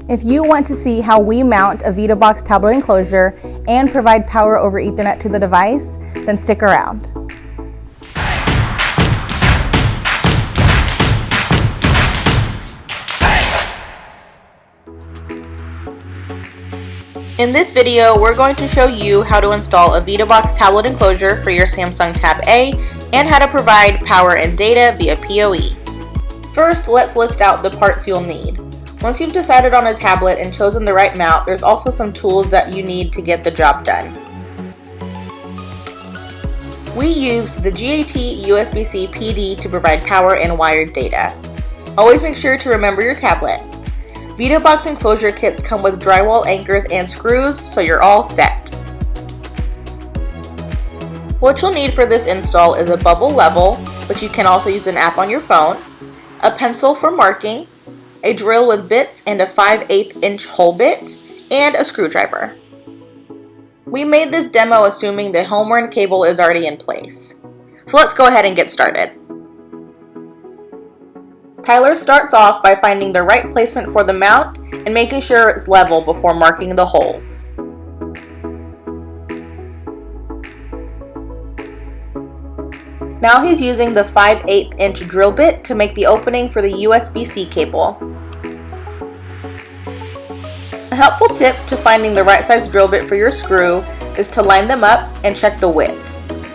If you want to see how we mount a Vidabox tablet enclosure and provide power over Ethernet to the device, then stick around. In this video, we're going to show you how to install a Vidabox tablet enclosure for your Samsung Tab A and how to provide power and data via PoE. First, let's list out the parts you'll need. Once you've decided on a tablet and chosen the right mount, there's also some tools that you need to get the job done. We used the GAT USB-C PD to provide power and wired data. Always make sure to remember your tablet. Vidabox enclosure kits come with drywall anchors and screws, so you're all set. What you'll need for this install is a bubble level, but you can also use an app on your phone, a pencil for marking, a drill with bits and a 5/8 inch hole bit, and a screwdriver. We made this demo assuming the home run cable is already in place. So let's go ahead and get started. Tyler starts off by finding the right placement for the mount and making sure it's level before marking the holes. Now he's using the 5/8 inch drill bit to make the opening for the USB-C cable. A helpful tip to finding the right size drill bit for your screw is to line them up and check the width.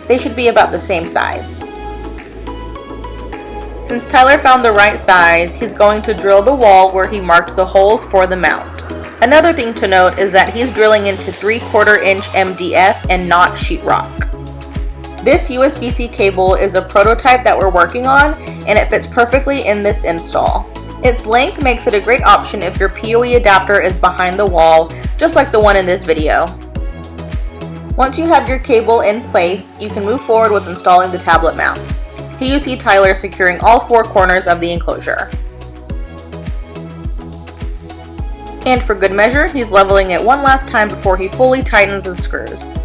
They should be about the same size. Since Tyler found the right size, he's going to drill the wall where he marked the holes for the mount. Another thing to note is that he's drilling into 3/4 inch MDF and not sheetrock. This USB-C cable is a prototype that we're working on, and it fits perfectly in this install. Its length makes it a great option if your PoE adapter is behind the wall, just like the one in this video. Once you have your cable in place, you can move forward with installing the tablet mount. Here you see Tyler securing all 4 corners of the enclosure. And for good measure, he's leveling it one last time before he fully tightens the screws.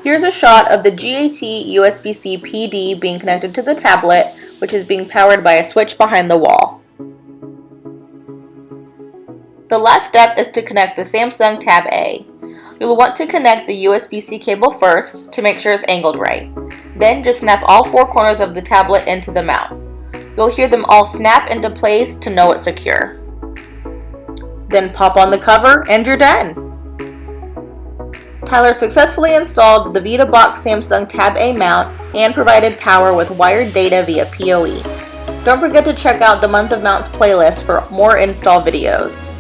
Here's a shot of the GAT USB-C PD being connected to the tablet, which is being powered by a switch behind the wall. The last step is to connect the Samsung Tab A. You'll want to connect the USB-C cable first to make sure it's angled right. Then just snap all 4 corners of the tablet into the mount. You'll hear them all snap into place to know it's secure. Then pop on the cover and you're done! Tyler successfully installed the Vidabox Samsung Tab A mount and provided power with wired data via PoE. Don't forget to check out the Month of Mounts playlist for more install videos.